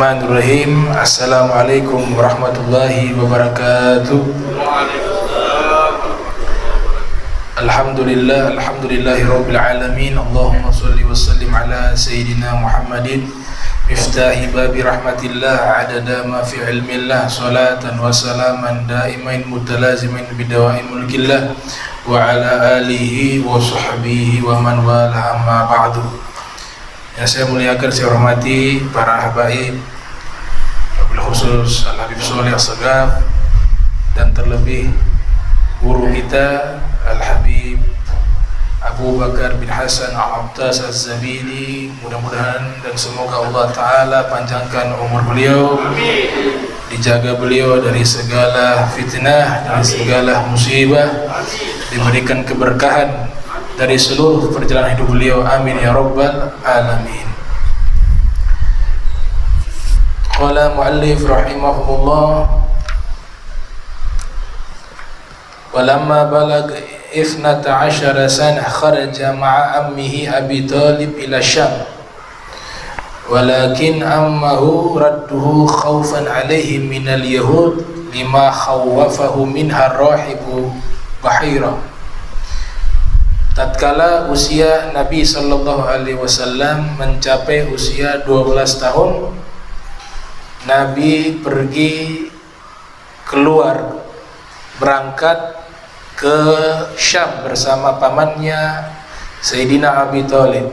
Bismillahirrahmanirrahim. Assalamualaikum warahmatullahi wabarakatuh. Alhamdulillahi rabbil alamin. Allahumma salli wa sallim ala sayyidina Muhammadin miftahi babi rahmatillah adada ma fi ilmillah, salatan wa salaman daimain mutalazimain bidawai mulkillah wa ala alihi wa sahbihi wa man wala, amma ba'du. Yang saya muliakan, saya hormati para habaib, wabil khusus Al-Habib Sholeh As-Sagaf, dan terlebih guru kita Al-Habib Abu Bakar bin Hasan Al-Abtas Az-Zabidi. Mudah-mudahan dan semoga Allah Ta'ala panjangkan umur beliau, dijaga beliau dari segala fitnah, dari segala musibah, diberikan keberkahan dari seluruh perjalanan hidup beliau, amin ya rabbal alamin. Qala muallif rahimahullah, walamma balag 12 sanah kharaja ma'a ammihi Abi Talib ila Syam, walakin ammahu radduhu khawfan alaihi minal yahud lima khawwafahu minha rahibu Bahira. Tatkala usia Nabi sallallahu alaihi wasallam mencapai usia 12 tahun, Nabi pergi keluar berangkat ke Syam bersama pamannya Sayyidina Abi Talib.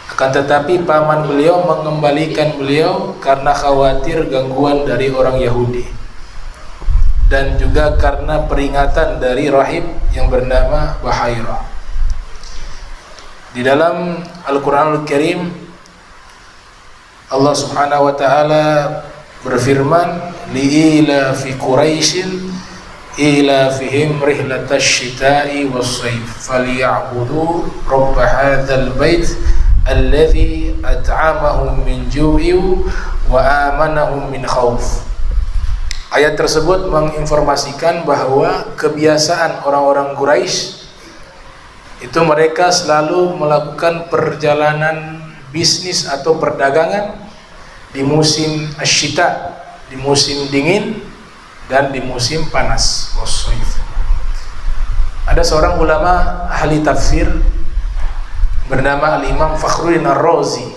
Akan tetapi paman beliau mengembalikan beliau karena khawatir gangguan dari orang Yahudi, dan juga karena peringatan dari rahib yang bernama Bahira. Di dalam Al-Quranul Karim, Allah Subhanahu wa Ta'ala berfirman, li'ila fi Quraisyin ila fihim rihlatash shita'i was-sayf falyabudu rabb hadzal bait alladzi at'amahum min ju'in wa amanahum min khauf. Ayat tersebut menginformasikan bahwa kebiasaan orang-orang Quraisy itu mereka selalu melakukan perjalanan bisnis atau perdagangan di musim asyita, di musim dingin, dan di musim panas, wassaif. Ada seorang ulama ahli tafsir bernama Al-Imam Fakhruddin Ar-Razi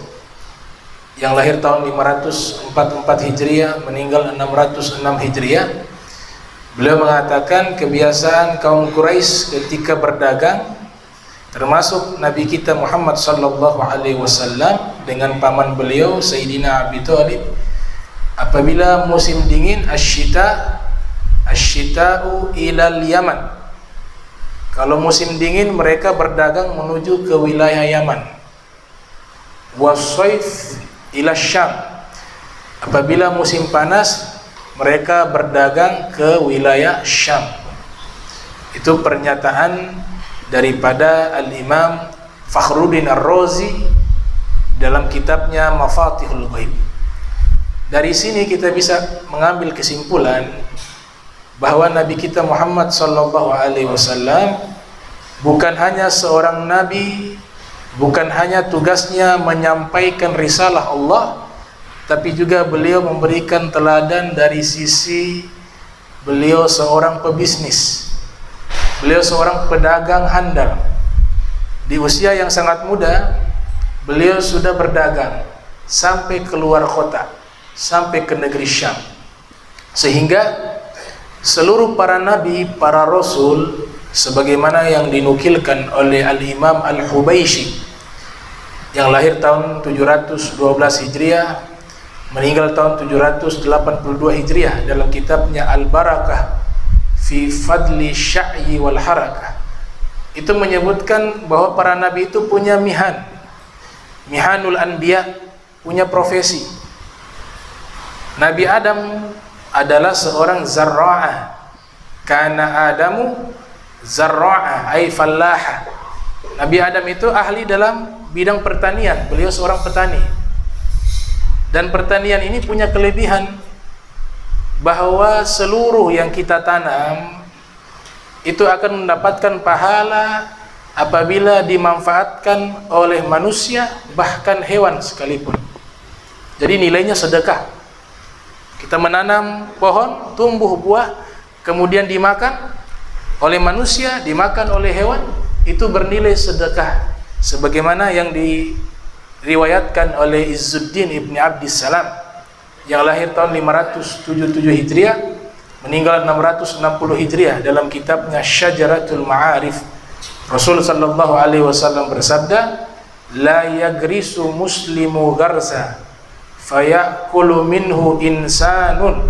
yang lahir tahun 544 Hijriah, meninggal 606 Hijriah. Beliau mengatakan kebiasaan kaum Quraisy ketika berdagang, termasuk Nabi kita Muhammad sallallahu alaihi wasallam dengan paman beliau Sayyidina Abi Talib, apabila musim dingin asyita'u ilal Yaman. Kalau musim dingin mereka berdagang menuju ke wilayah Yaman. Wassaif ila Syam. Apabila musim panas mereka berdagang ke wilayah Syam. Itu pernyataan daripada Al-Imam Fakhruddin Ar-Razi dalam kitabnya Mafatihul Ghaib. Dari sini kita bisa mengambil kesimpulan bahwa Nabi kita Muhammad sallallahu alaihi wasallam bukan hanya seorang nabi, bukan hanya tugasnya menyampaikan risalah Allah, tapi juga beliau memberikan teladan dari sisi beliau seorang pebisnis. Beliau seorang pedagang handal. Di usia yang sangat muda, beliau sudah berdagang sampai keluar kota, sampai ke negeri Syam. Sehingga seluruh para nabi, para rasul, sebagaimana yang dinukilkan oleh Al-Imam Al-Hubayshi yang lahir tahun 712 Hijriah, meninggal tahun 782 Hijriah, dalam kitabnya Al-Barakah fi fadli sya'yi wal harakah, itu menyebutkan bahwa para nabi itu punya mihanul anbiya, punya profesi. Nabi Adam adalah seorang zarra'ah, kana Adamu zarra'ah ay fallaha. Nabi Adam itu ahli dalam bidang pertanian, beliau seorang petani. Dan pertanian ini punya kelebihan bahwa seluruh yang kita tanam itu akan mendapatkan pahala apabila dimanfaatkan oleh manusia, bahkan hewan sekalipun. Jadi nilainya sedekah. Kita menanam pohon, tumbuh buah, kemudian dimakan oleh manusia, dimakan oleh hewan, itu bernilai sedekah. Sebagaimana yang diriwayatkan oleh Izzuddin ibni Abdissalam yang lahir tahun 577 Hijriah, meninggal 660 Hijriah, dalam kitabnya Syajaratul Ma'arif. Rasul sallallahu alaihi wasallam bersabda, la yagrisu muslimu garsa fayakulu minhu insanun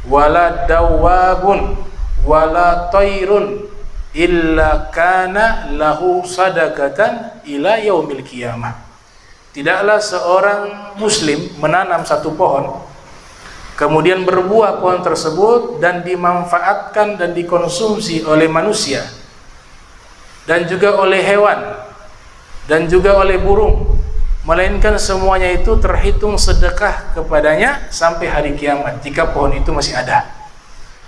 wala dawabun wala tayrun illa kana lahu sadaqatan ila yaumil qiyamah. Tidaklah seorang muslim menanam satu pohon, kemudian berbuah pohon tersebut dan dimanfaatkan dan dikonsumsi oleh manusia dan juga oleh hewan dan juga oleh burung, melainkan semuanya itu terhitung sedekah kepadanya sampai hari kiamat jika pohon itu masih ada.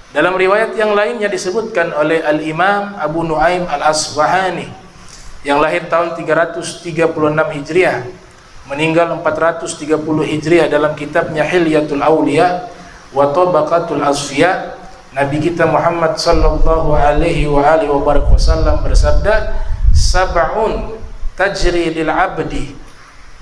Dalam riwayat yang lainnya disebutkan oleh Al-Imam Abu Nuaim Al-Asfahani yang lahir tahun 336 Hijriah, meninggal 430 Hijriah, dalam kitabnya Hilyatul Awliya wa Tabaqatul Asfiya, Nabi kita Muhammad sallallahu alaihi wasallam bersabda, sab'un tajri lil abdi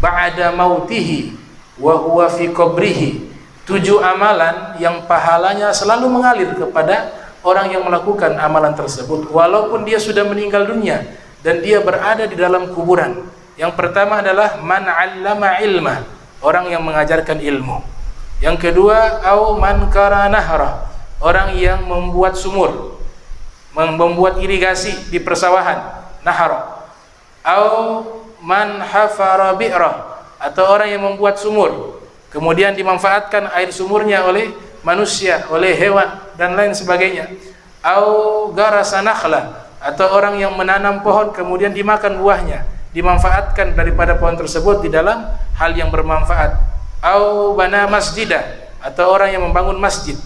ba'da mautihi wa huwa fi qabrihi. 7 amalan yang pahalanya selalu mengalir kepada orang yang melakukan amalan tersebut walaupun dia sudah meninggal dunia dan dia berada di dalam kuburan. Yang pertama adalah man 'allama ilma, orang yang mengajarkan ilmu. Yang kedua, au man kara nahra, orang yang membuat sumur, membuat irigasi di persawahan, nahra. Au man hafara bi'ra, atau orang yang membuat sumur kemudian dimanfaatkan air sumurnya oleh manusia, oleh hewan dan lain sebagainya. Au garasa nakhla, atau orang yang menanam pohon kemudian dimakan buahnya, dimanfaatkan daripada pohon tersebut di dalam hal yang bermanfaat. Au bana masjidah, atau orang yang membangun masjid.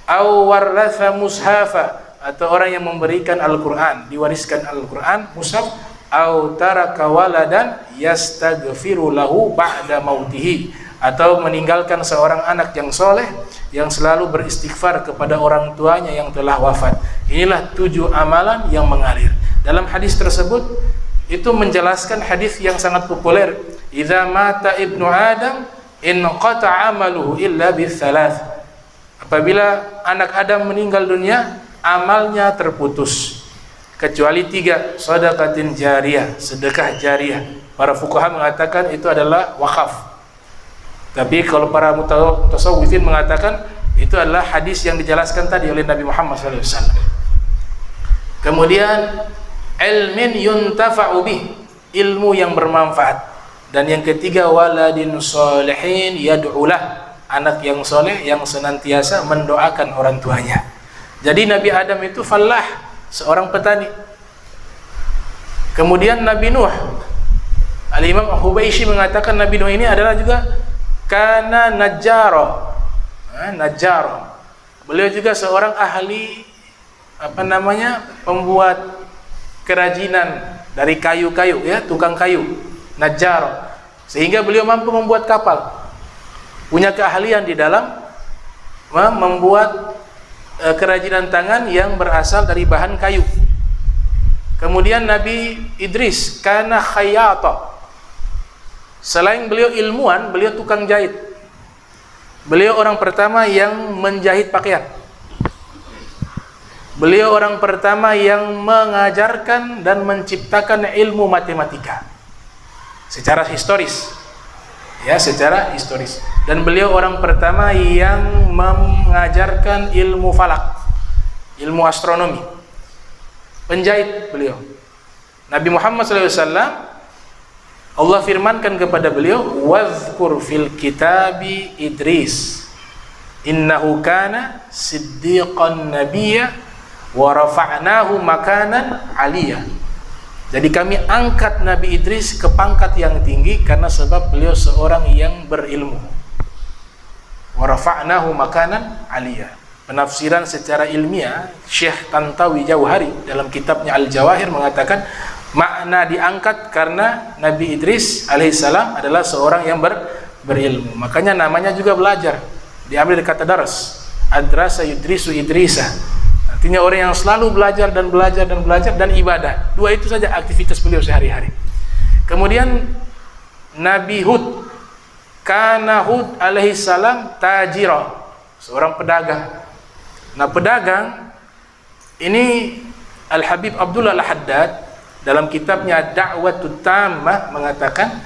Au waratha mushafa, atau orang yang memberikan Al-Quran, diwariskan Al-Quran, mushaf. Au taraka waladan yastaghfiru lahu ba'da mautihi, atau meninggalkan seorang anak yang soleh yang selalu beristighfar kepada orang tuanya yang telah wafat. Inilah 7 amalan yang mengalir. Dalam hadis tersebut itu menjelaskan hadis yang sangat populer, idza mata ibnu adam in qata'a amaluhu illa bithalath. Apabila anak Adam meninggal dunia, amalnya terputus kecuali 3, shadaqatin jariyah, sedekah jariyah. Para fuqaha mengatakan itu adalah wakaf. Tapi kalau para mutasawwifin mengatakan itu adalah hadis yang dijelaskan tadi oleh Nabi Muhammad SAW. Kemudian ilmin yuntafa'u bih, ilmu yang bermanfaat. Dan yang ketiga, waladin sholihin yad'ulah, anak yang soleh yang senantiasa mendoakan orang tuanya. Jadi Nabi Adam itu fallah, seorang petani. Kemudian Nabi Nuh, Al-Imam Hubayshi mengatakan Nabi Nuh ini adalah juga kana najjaro, najjaro. Beliau juga seorang ahli pembuat kerajinan dari kayu-kayu, ya, tukang kayu, najjaro. Sehingga beliau mampu membuat kapal, punya keahlian di dalam membuat kerajinan tangan yang berasal dari bahan kayu. Kemudian Nabi Idris kana khayyata. Selain beliau ilmuwan, beliau tukang jahit. Beliau orang pertama yang menjahit pakaian. Beliau orang pertama yang mengajarkan dan menciptakan ilmu matematika secara historis. Ya, secara historis. Dan beliau orang pertama yang mengajarkan ilmu falak, ilmu astronomi. Penjahit beliau. Nabi Muhammad SAW, Allah firmankan kepada beliau, wazkur fil kitabi Idris innahu kana siddiqan nabiyya wa rafa'nahu makanan aliyah. Jadi kami angkat Nabi Idris ke pangkat yang tinggi karena sebab beliau seorang yang berilmu. Wa rafa'nahu makanan aliyah. Penafsiran secara ilmiah Syekh Tantawi Jauhari dalam kitabnya Al-Jawahir mengatakan makna diangkat karena Nabi Idris alaihissalam adalah seorang yang berilmu. Makanya namanya juga belajar. Diambil dari kata daras. Adrasa yudrisu idrisa. Artinya orang yang selalu belajar dan belajar dan belajar dan ibadah. Dua itu saja aktivitas beliau sehari-hari. Kemudian Nabi Hud, kana Hud alaihi salam tajira, seorang pedagang. Nah, pedagang ini Al-Habib Abdullah Al-Haddad dalam kitabnya Da'watut Tammah mengatakan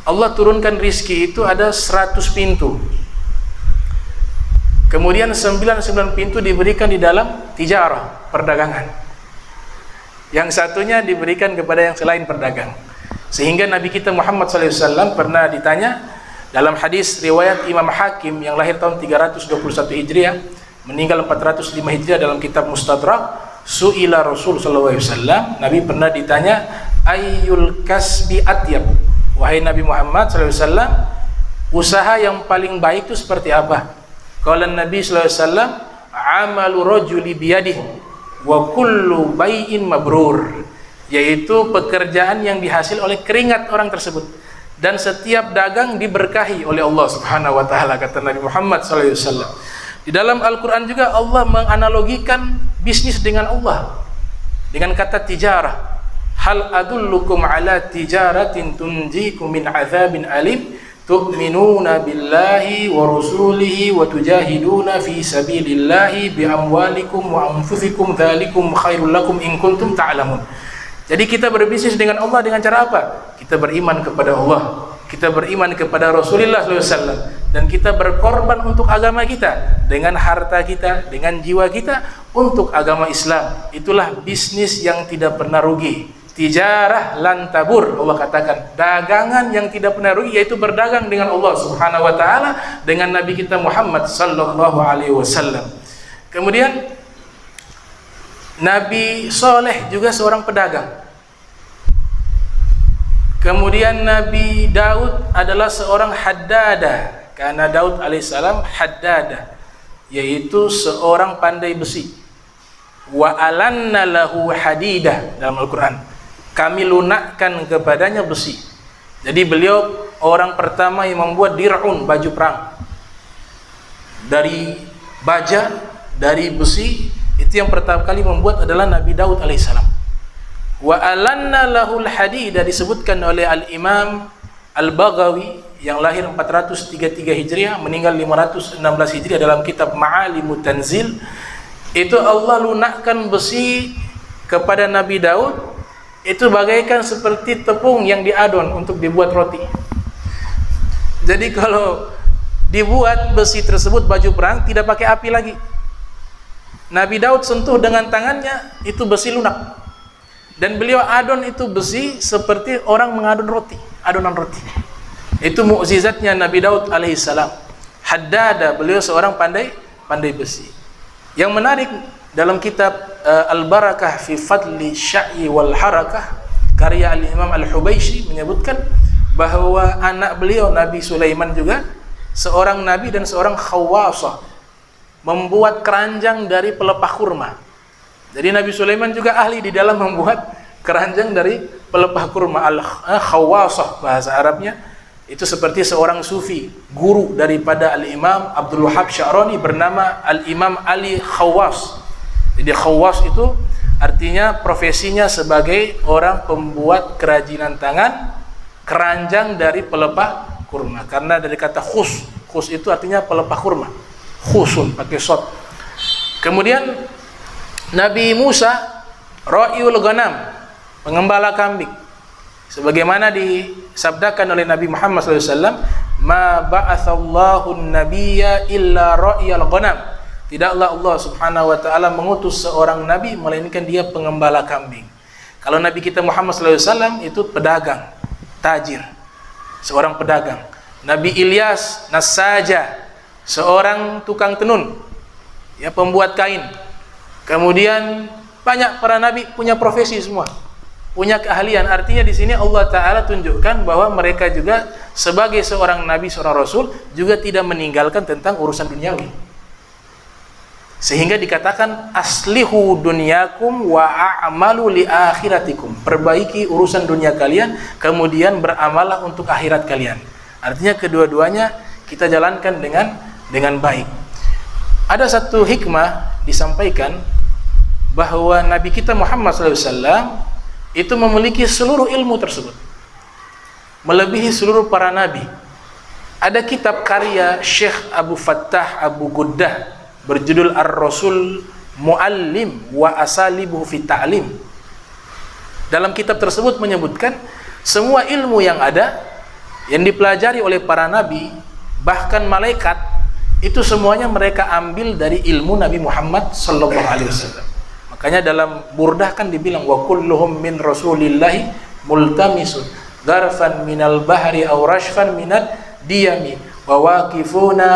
Allah turunkan rizki itu ada 100 pintu. Kemudian 99 pintu diberikan di dalam tijarah, perdagangan. Yang satunya diberikan kepada yang selain perdagang. Sehingga Nabi kita Muhammad SAW pernah ditanya dalam hadis riwayat Imam Hakim yang lahir tahun 321 Hijriah, meninggal 405 Hijriah dalam kitab Mustadrak, su'ila Rasul SAW, Nabi pernah ditanya, ayyul kasbi atyab, wahai Nabi Muhammad SAW, usaha yang paling baik itu seperti apa? Qala Nabi SAW, amalu rajuli biyadihi wa kullu bai'in mabrur, yaitu pekerjaan yang dihasil oleh keringat orang tersebut, dan setiap dagang diberkahi oleh Allah Subhanahu wa taala, kata Nabi Muhammad SAW. Di dalam Al-Qur'an juga Allah menganalogikan bisnis dengan Allah dengan kata tijarah. Hal adullukum ala tijaratin tunjikum min azabin alim tu'minuna billahi wa rasulihi wa tujahiduna fi sabilillahi bi amwalikum wa anfusikum dzalikum khairul lakum in kuntum ta'lamun. Jadi kita berbisnis dengan Allah dengan cara apa? Kita beriman kepada Allah, kita beriman kepada Rasulullah SAW, dan kita berkorban untuk agama kita dengan harta kita, dengan jiwa kita untuk agama Islam. Itulah bisnis yang tidak pernah rugi. Tijarah lan tabur, Allah katakan, dagangan yang tidak pernah rugi, yaitu berdagang dengan Allah Subhanahu wa taala, dengan Nabi kita Muhammad sallallahu alaihi wasallam. Kemudian Nabi Soleh juga seorang pedagang. Kemudian Nabi Daud adalah seorang haddada, karena Daud alaihissalam haddada, yaitu seorang pandai besi. Wa alanna lahu hadidah, dalam Al-Quran, kami lunakkan kepadanya besi. Jadi beliau orang pertama yang membuat dir'un, baju perang, dari baja, dari besi. Itu yang pertama kali membuat adalah Nabi Daud alaihissalam. Wa alanna lahul hadidah disebutkan oleh Al-Imam Al-Baghawi yang lahir 433 Hijriah, meninggal 516 Hijriah, dalam kitab Ma'alimut Tanzil. Itu Allah lunakkan besi kepada Nabi Daud, itu bagaikan seperti tepung yang diadon untuk dibuat roti. Jadi kalau dibuat besi tersebut baju perang, tidak pakai api lagi. Nabi Daud sentuh dengan tangannya, itu besi lunak. Dan beliau adon itu besi seperti orang mengadon roti, adonan roti. Itu mukjizatnya Nabi Daud alaihissalam. Haddada, beliau seorang pandai besi. Yang menarik, dalam kitab Al-Barakah fi Fadli Sya'i wal Harakah, karya Al-Imam Al-Hubayshi, menyebutkan bahwa anak beliau Nabi Sulaiman juga seorang nabi dan seorang khawasah, membuat keranjang dari pelepah kurma. Jadi Nabi Sulaiman juga ahli di dalam membuat keranjang dari pelepah kurma. Al-khawasah bahasa Arabnya. Itu seperti seorang sufi, guru daripada Al-Imam Abdul Wahab Sya'rani, bernama Al-Imam Ali Khawas. Jadi Khawas itu artinya profesinya sebagai orang pembuat kerajinan tangan, keranjang dari pelepah kurma. Karena dari kata khus, khus itu artinya pelepah kurma. Khusun, pakai shot. Kemudian Nabi Musa ra'iul ghanam, pengembala kambing. Sebagaimana disabdakan oleh Nabi Muhammad SAW, ma ba'athallahu an-nabiyya illa ra'iyal ghanam. Tidaklah Allah Subhanahu wa taala mengutus seorang nabi melainkan dia pengembala kambing. Kalau Nabi kita Muhammad SAW itu pedagang, tajir, seorang pedagang. Nabi Ilyas nasaja, seorang tukang tenun, ya, pembuat kain. Kemudian banyak para nabi punya profesi semua, punya keahlian. Artinya di sini Allah Ta'ala tunjukkan bahwa mereka juga sebagai seorang nabi, seorang rasul, juga tidak meninggalkan tentang urusan duniawi. Sehingga dikatakan aslihu dunyakum wa a'malu li akhiratikum, perbaiki urusan dunia kalian, kemudian beramallah untuk akhirat kalian. Artinya kedua-duanya kita jalankan dengan baik. Ada satu hikmah disampaikan bahwa Nabi kita Muhammad SAW itu memiliki seluruh ilmu tersebut, melebihi seluruh para nabi. Ada kitab karya Syekh Abu Fattah Abu Guddah berjudul Ar-Rasul Muallim wa Asalibuhu fi Ta'lim. Dalam kitab tersebut menyebutkan semua ilmu yang ada yang dipelajari oleh para nabi, bahkan malaikat, itu semuanya mereka ambil dari ilmu Nabi Muhammad sallallahu alaihi wasallam. Makanya dalam Burdah kan dibilang wa kulluhum min rasulillahi multamisun garfan minal bahri aw rashfan minad diyami wa waqifuna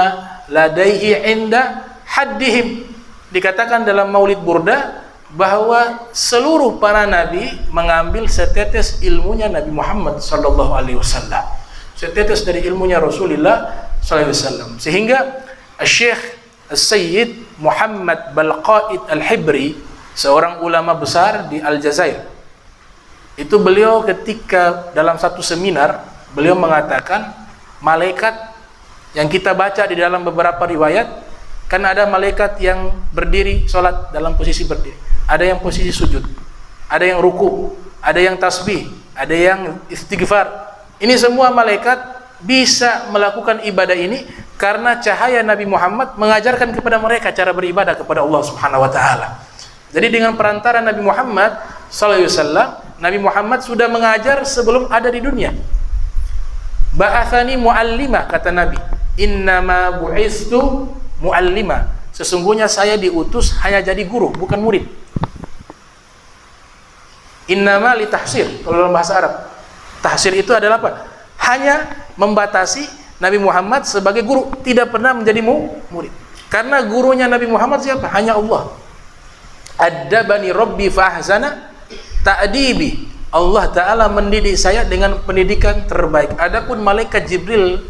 ladaihi inda haddihim. Dikatakan dalam Maulid Burdah bahwa seluruh para nabi mengambil setetes ilmunya Nabi Muhammad sallallahu alaihi wasallam, setetes dari ilmunya Rasulullah sallallahu alaihi wasallam. Sehingga Syekh Sayyid Muhammad Balqaid Al-Hibri, seorang ulama besar di Aljazair, itu beliau ketika dalam satu seminar beliau mengatakan malaikat yang kita baca di dalam beberapa riwayat, kan ada malaikat yang berdiri sholat dalam posisi berdiri, ada yang posisi sujud, ada yang ruku, ada yang tasbih, ada yang istighfar. Ini semua malaikat bisa melakukan ibadah ini karena cahaya Nabi Muhammad mengajarkan kepada mereka cara beribadah kepada Allah Subhanahu wa taala. Jadi dengan perantara Nabi Muhammad sallallahu alaihi wasallam, Nabi Muhammad sudah mengajar sebelum ada di dunia. Ba'athani muallima, kata Nabi. Innama bu'istu muallima. Sesungguhnya saya diutus hanya jadi guru, bukan murid. Innama li tahsir, kalau dalam bahasa Arab. Tahsir itu adalah apa? Hanya membatasi Nabi Muhammad sebagai guru, tidak pernah menjadi murid. Karena gurunya Nabi Muhammad siapa? Hanya Allah. Addabani Rabbi fahzana ta'dibi. Allah Ta'ala mendidik saya dengan pendidikan terbaik. Adapun malaikat Jibril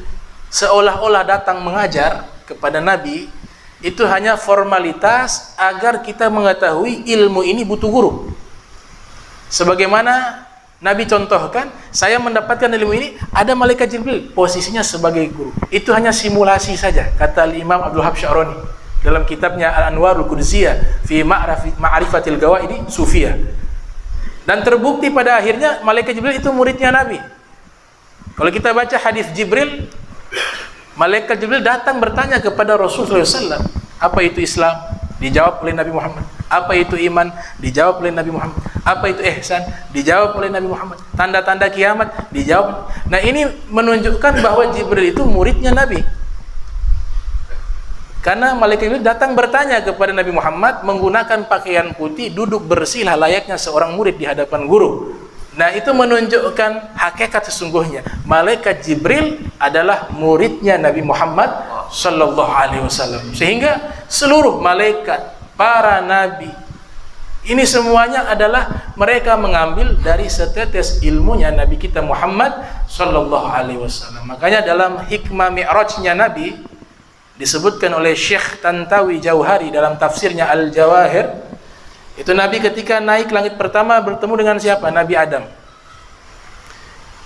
seolah-olah datang mengajar kepada Nabi, itu hanya formalitas agar kita mengetahui ilmu ini butuh guru. Sebagaimana Nabi contohkan, saya mendapatkan ilmu ini, ada malaikat Jibril, posisinya sebagai guru. Itu hanya simulasi saja, kata Imam Abdul Wahab Sya'rani dalam kitabnya Al-Anwarul Qudsiyah fi Ma'rifatil Gawaidi Sufiyah. Dan terbukti pada akhirnya malaikat Jibril itu muridnya Nabi. Kalau kita baca hadis Jibril, malaikat Jibril datang bertanya kepada Rasulullah SAW, apa itu Islam? Dijawab oleh Nabi Muhammad. Apa itu iman? Dijawab oleh Nabi Muhammad. Apa itu ihsan? Dijawab oleh Nabi Muhammad. Tanda-tanda kiamat? Dijawab. Nah, ini menunjukkan bahwa Jibril itu muridnya Nabi. Karena malaikat Jibril datang bertanya kepada Nabi Muhammad menggunakan pakaian putih, duduk bersihlah layaknya seorang murid di hadapan guru. Nah, itu menunjukkan hakikat sesungguhnya. Malaikat Jibril adalah muridnya Nabi Muhammad sallallahu alaihi wasallam. Sehingga seluruh malaikat, para nabi, ini semuanya adalah mereka mengambil dari setetes ilmunya Nabi kita Muhammad sallallahu alaihi wasallam. Makanya dalam hikmah Mi'rajnya Nabi disebutkan oleh Syekh Tantawi Jauhari dalam tafsirnya Al-Jawahir, itu Nabi ketika naik langit pertama bertemu dengan siapa? Nabi Adam.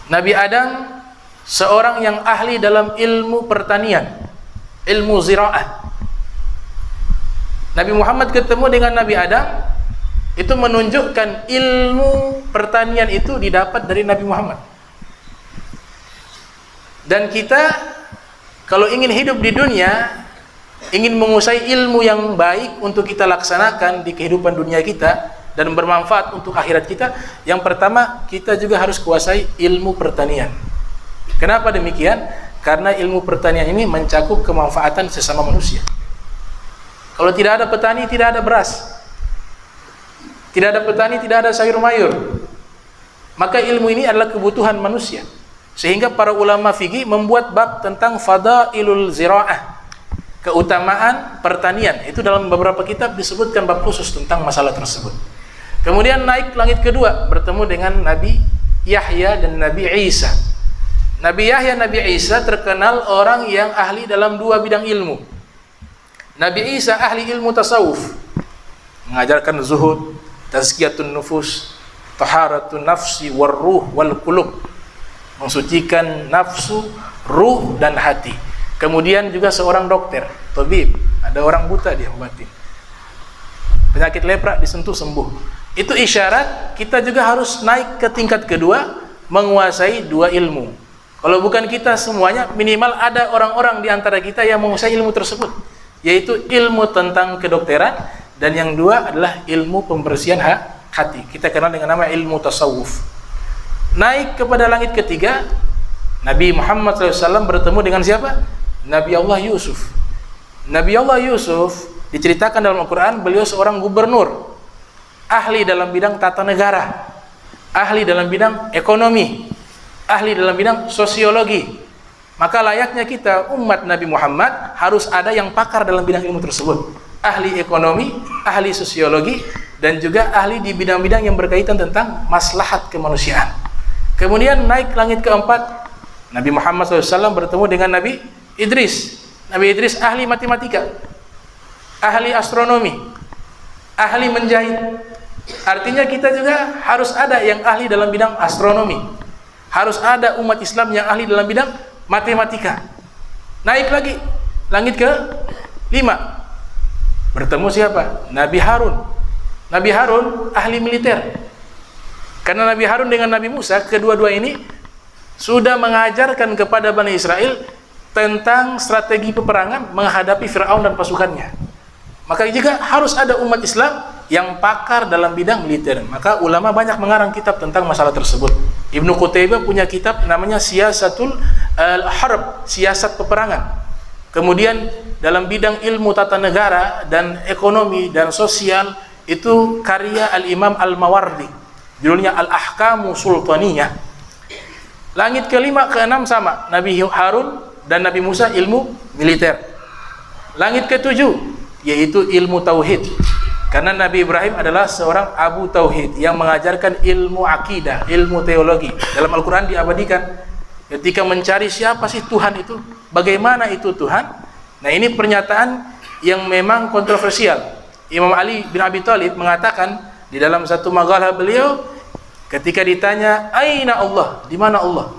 Nabi Adam seorang yang ahli dalam ilmu pertanian, ilmu ziraah. Nabi Muhammad ketemu dengan Nabi Adam, itu menunjukkan ilmu pertanian itu didapat dari Nabi Muhammad. Dan kita kalau ingin hidup di dunia, ingin menguasai ilmu yang baik untuk kita laksanakan di kehidupan dunia kita dan bermanfaat untuk akhirat kita, yang pertama kita juga harus kuasai ilmu pertanian. Kenapa demikian? Karena ilmu pertanian ini mencakup kemanfaatan sesama manusia. Kalau tidak ada petani, tidak ada beras. Tidak ada petani, tidak ada sayur mayur. Maka ilmu ini adalah kebutuhan manusia. Sehingga para ulama fikih membuat bab tentang fadailul ziraah, keutamaan pertanian. Itu dalam beberapa kitab disebutkan bab khusus tentang masalah tersebut. Kemudian naik langit kedua, bertemu dengan Nabi Yahya dan Nabi Isa. Nabi Yahya, Nabi Isa terkenal orang yang ahli dalam dua bidang ilmu. Nabi Isa ahli ilmu tasawuf, mengajarkan zuhud, tazkiyatun nufus, taharatun nafsi, warruh, wal qulub. mensucikan nafsu, ruh dan hati. Kemudian juga seorang dokter, tabib, ada orang buta dia obatin. Penyakit lepra disentuh sembuh. Itu isyarat kita juga harus naik ke tingkat kedua, menguasai dua ilmu. Kalau bukan kita semuanya, minimal ada orang-orang di antara kita yang menguasai ilmu tersebut, yaitu ilmu tentang kedokteran, dan yang dua adalah ilmu pembersihan hati. Kita kenal dengan nama ilmu tasawuf. Naik kepada langit ketiga, Nabi Muhammad SAW bertemu dengan siapa? Nabi Allah Yusuf. Nabi Allah Yusuf diceritakan dalam Al-Quran, beliau seorang gubernur, ahli dalam bidang tata negara, ahli dalam bidang ekonomi, ahli dalam bidang sosiologi. Maka layaknya kita umat Nabi Muhammad harus ada yang pakar dalam bidang ilmu tersebut, ahli ekonomi, ahli sosiologi, dan juga ahli di bidang-bidang yang berkaitan tentang maslahat kemanusiaan. Kemudian naik langit keempat, Nabi Muhammad SAW bertemu dengan Nabi Idris. Nabi Idris ahli matematika, ahli astronomi, ahli menjahit. Artinya kita juga harus ada yang ahli dalam bidang astronomi, harus ada umat Islam yang ahli dalam bidang matematika. Naik lagi langit ke 5, bertemu siapa? Nabi Harun. Nabi Harun ahli militer, karena Nabi Harun dengan Nabi Musa, kedua-dua ini sudah mengajarkan kepada Bani Israel tentang strategi peperangan menghadapi Fir'aun dan pasukannya. Maka juga harus ada umat Islam yang pakar dalam bidang militer. Maka ulama banyak mengarang kitab tentang masalah tersebut. Ibnu Qutaibah punya kitab namanya Siyasatul Harb, siasat peperangan. Kemudian dalam bidang ilmu tata negara dan ekonomi dan sosial, itu karya Al-Imam Al-Mawardi, judulnya Al-Ahkamu Sultaniyah. Langit ke-5 ke-6 sama, Nabi Harun dan Nabi Musa ilmu militer. Langit ke-7 yaitu ilmu tauhid, karena Nabi Ibrahim adalah seorang Abu Tauhid yang mengajarkan ilmu akidah, ilmu teologi. Dalam Al-Quran diabadikan ketika mencari siapa sih Tuhan itu, bagaimana itu Tuhan. Nah, ini pernyataan yang memang kontroversial. Imam Ali bin Abi Thalib mengatakan di dalam satu maqalah beliau, ketika ditanya aina Allah, di mana Allah,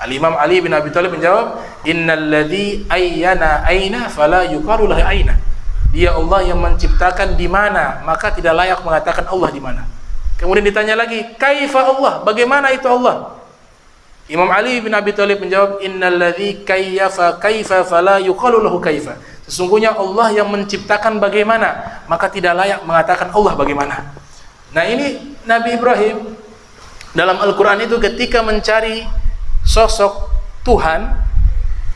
Al-Imam Ali bin Abi Thalib menjawab, innalladzi ayyana aina fala yuqalu lahu aina. Dia Allah yang menciptakan di mana, maka tidak layak mengatakan Allah di mana. Kemudian ditanya lagi, kaifa Allah, bagaimana itu Allah? Imam Ali bin Abi Thalib menjawab, innalladzi kayyafa kaifa fala yuqalu lahu kaifa. Sesungguhnya Allah yang menciptakan bagaimana, maka tidak layak mengatakan Allah bagaimana. Nah, ini Nabi Ibrahim dalam Al-Quran itu ketika mencari sosok Tuhan,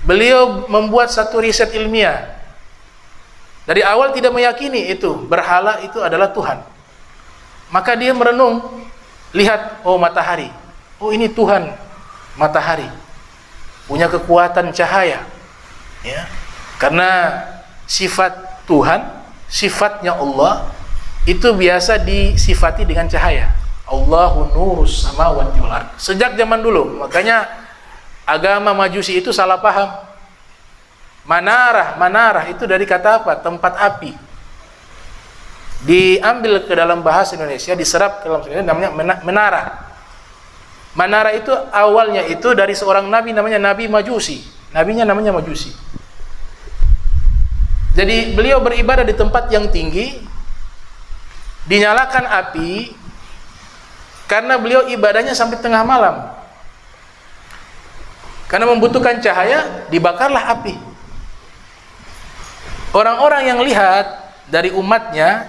beliau membuat satu riset ilmiah. Dari awal tidak meyakini itu berhala itu adalah Tuhan. Maka dia merenung, lihat, oh matahari, oh ini Tuhan matahari, punya kekuatan cahaya, ya. Karena sifat Tuhan, sifatnya Allah itu biasa disifati dengan cahaya. Allahu nurus samawati wal ardh. Sejak zaman dulu, makanya agama Majusi itu salah paham. Manarah itu dari kata apa? Tempat api. Diambil ke dalam bahasa Indonesia, diserap ke dalam Indonesia, namanya menara. Manara itu awalnya itu dari seorang nabi namanya Nabi Majusi. Nabinya namanya Majusi. Jadi beliau beribadah di tempat yang tinggi, dinyalakan api, karena beliau ibadahnya sampai tengah malam. Karena membutuhkan cahaya, dibakarlah api. Orang-orang yang lihat dari umatnya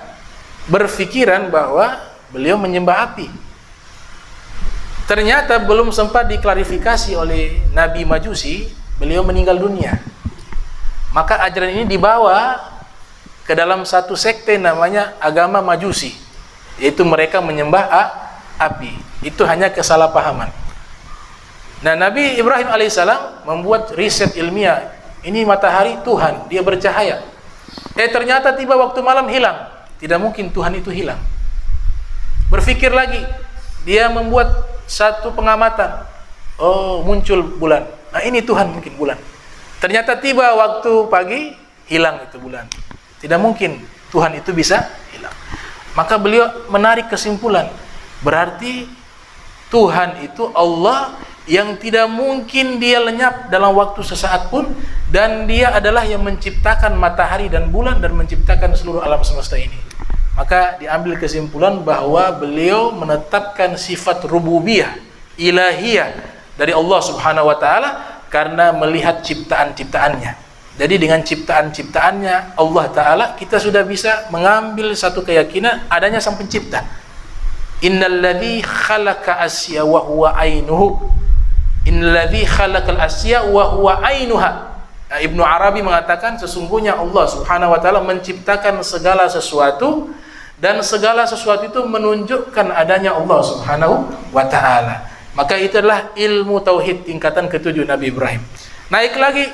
berpikiran bahwa beliau menyembah api. Ternyata belum sempat diklarifikasi oleh Nabi Majusi, beliau meninggal dunia. Maka ajaran ini dibawa ke dalam satu sekte namanya agama Majusi, yaitu mereka menyembah api. Itu hanya kesalahpahaman. Nah, Nabi Ibrahim alaihissalam membuat riset ilmiah. Ini matahari Tuhan, dia bercahaya. Ternyata tiba waktu malam hilang. Tidak mungkin Tuhan itu hilang. Berpikir lagi, dia membuat satu pengamatan. Oh, muncul bulan. Nah, ini Tuhan mungkin bulan. Ternyata tiba waktu pagi, hilang itu bulan. Tidak mungkin Tuhan itu bisa hilang. Maka beliau menarik kesimpulan, berarti Tuhan itu Allah yang tidak mungkin dia lenyap dalam waktu sesaat pun, dan dia adalah yang menciptakan matahari dan bulan dan menciptakan seluruh alam semesta ini. Maka diambil kesimpulan bahwa beliau menetapkan sifat rububiyah, ilahiyah dari Allah Subhanahu wa taala karena melihat ciptaan-ciptaannya. Jadi dengan ciptaan-ciptaannya Allah taala kita sudah bisa mengambil satu keyakinan adanya sang pencipta. Innalladzi khalaqa asya wa huwa ainuhu. Innalladzi khalaqal asya wa huwa ainuha. Ibnu Arabi mengatakan sesungguhnya Allah Subhanahu wa taala menciptakan segala sesuatu dan segala sesuatu itu menunjukkan adanya Allah Subhanahu wa taala. Maka itu adalah ilmu tauhid tingkatan ke-7 Nabi Ibrahim. Naik lagi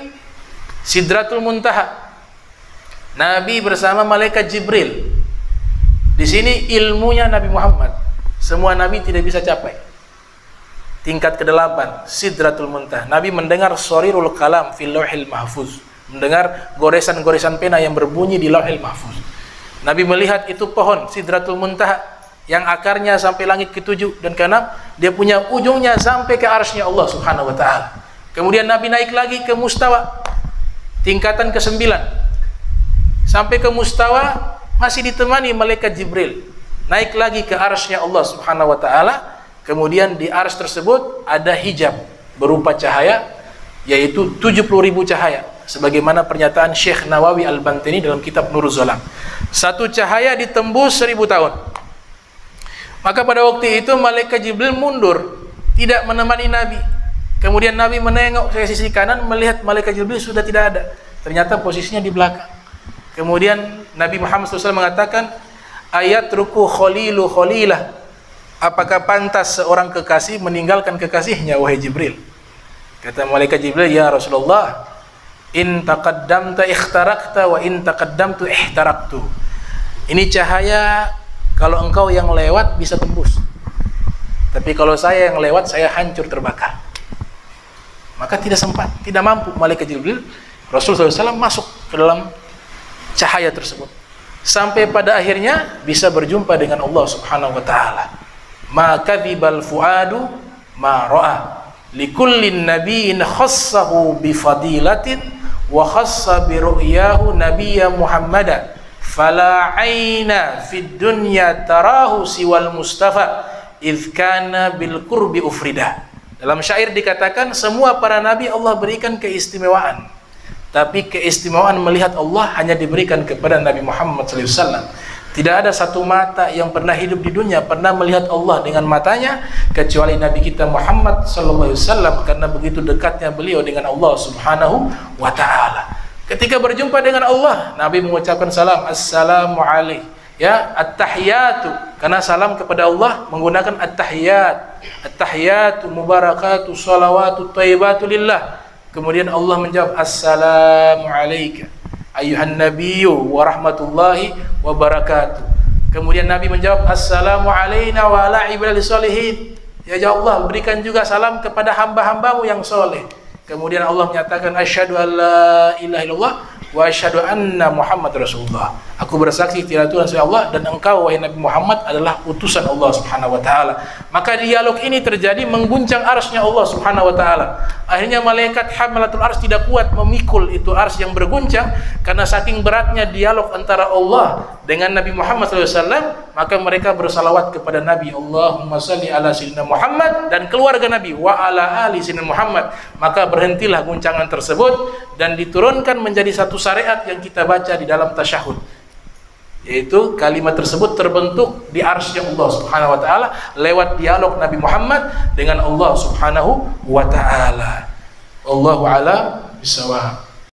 Sidratul Muntaha. Nabi bersama malaikat Jibril. Di sini ilmunya Nabi Muhammad. Semua nabi tidak bisa capai. Tingkat ke-8 Sidratul Muntaha. Nabi mendengar sorirul kalam fil lauhil mahfuz. Mendengar goresan-goresan pena yang berbunyi di lauhil mahfuz. Nabi melihat itu pohon Sidratul Muntaha yang akarnya sampai langit ke-7 dan ke-6, dia punya ujungnya sampai ke arsy-Nya Allah Subhanahu wa taala. Kemudian Nabi naik lagi ke mustawa, tingkatan ke-9. Sampai ke mustawa masih ditemani malaikat Jibril. Naik lagi ke arsy-Nya Allah Subhanahu wa taala. Kemudian di arsy tersebut ada hijab berupa cahaya, yaitu 70.000 cahaya, sebagaimana pernyataan Syekh Nawawi Al-Bantini dalam kitab Nuruz Zalam. Satu cahaya ditembus 1000 tahun. Maka pada waktu itu malaikat Jibril mundur, tidak menemani Nabi. Kemudian Nabi menengok ke sisi kanan, melihat malaikat Jibril sudah tidak ada. Ternyata posisinya di belakang. Kemudian Nabi Muhammad SAW mengatakan, ayat ruku kholilu kholilah. Apakah pantas seorang kekasih meninggalkan kekasihnya, wahai Jibril? Kata malaikat Jibril, ya Rasulullah, in taqaddamta ikhtarakta wa in taqaddamtu ihtaraktu. Ini cahaya, kalau engkau yang lewat bisa tembus, tapi kalau saya yang lewat, saya hancur terbakar. Maka tidak sempat, tidak mampu malaikat Jibril, Rasulullah SAW masuk ke dalam cahaya tersebut, sampai pada akhirnya bisa berjumpa dengan Allah Subhanahu wa taala. Ma kadzibal fuadu ma ra'a, likullin nabiyyin khassahu bi fadilatin wa khassa bi ru'yahu nabiyya Muhammada fala aina fid dunya tarahu siwal mustafa idz kana bil qurbi ufrida. Dalam syair dikatakan semua para nabi Allah berikan keistimewaan, tapi keistimewaan melihat Allah hanya diberikan kepada Nabi Muhammad SAW. Tidak ada satu mata yang pernah hidup di dunia pernah melihat Allah dengan matanya kecuali Nabi kita Muhammad SAW, karena begitu dekatnya beliau dengan Allah Subhanahu wa taala. Ketika berjumpa dengan Allah, Nabi mengucapkan salam, assalamu alaikum, ya, at-tahiyatu, karena salam kepada Allah menggunakan at-tahiyat. At-tahiyatu mubarakatu salawatu thayyibatu lillah. Kemudian Allah menjawab, assalamu alayka ayuhan nabiyyu wa rahmatullahi wa barakatuh. Kemudian Nabi menjawab, assalamu alayna wa ala ibadis sholihin. Ya Allah, berikan juga salam kepada hamba-hambamu yang soleh. Kemudian Allah menyatakan, asyhadu an la ilaha illallah wa asyhadu anna Muhammad Rasulullah. Aku bersaksi tiada Tuhan selain Allah dan engkau wahai Nabi Muhammad adalah utusan Allah Subhanahu wa taala. Maka dialog ini terjadi mengguncang arsy-Nya Allah Subhanahu wa taala. Akhirnya malaikat hamalatul arsy tidak kuat memikul itu arsy yang berguncang karena saking beratnya dialog antara Allah dengan Nabi Muhammad SAW. Maka mereka bersalawat kepada Nabi, Allahumma salli ala sayyidina Muhammad, dan keluarga Nabi wa ala ali sayyidina Muhammad. Maka berhentilah guncangan tersebut dan diturunkan menjadi satu syariat yang kita baca di dalam tasyahud, yaitu kalimat tersebut terbentuk di arsy Allah Subhanahu wa taala lewat dialog Nabi Muhammad dengan Allah Subhanahu wa taala. Wallahu a'lam bishawab.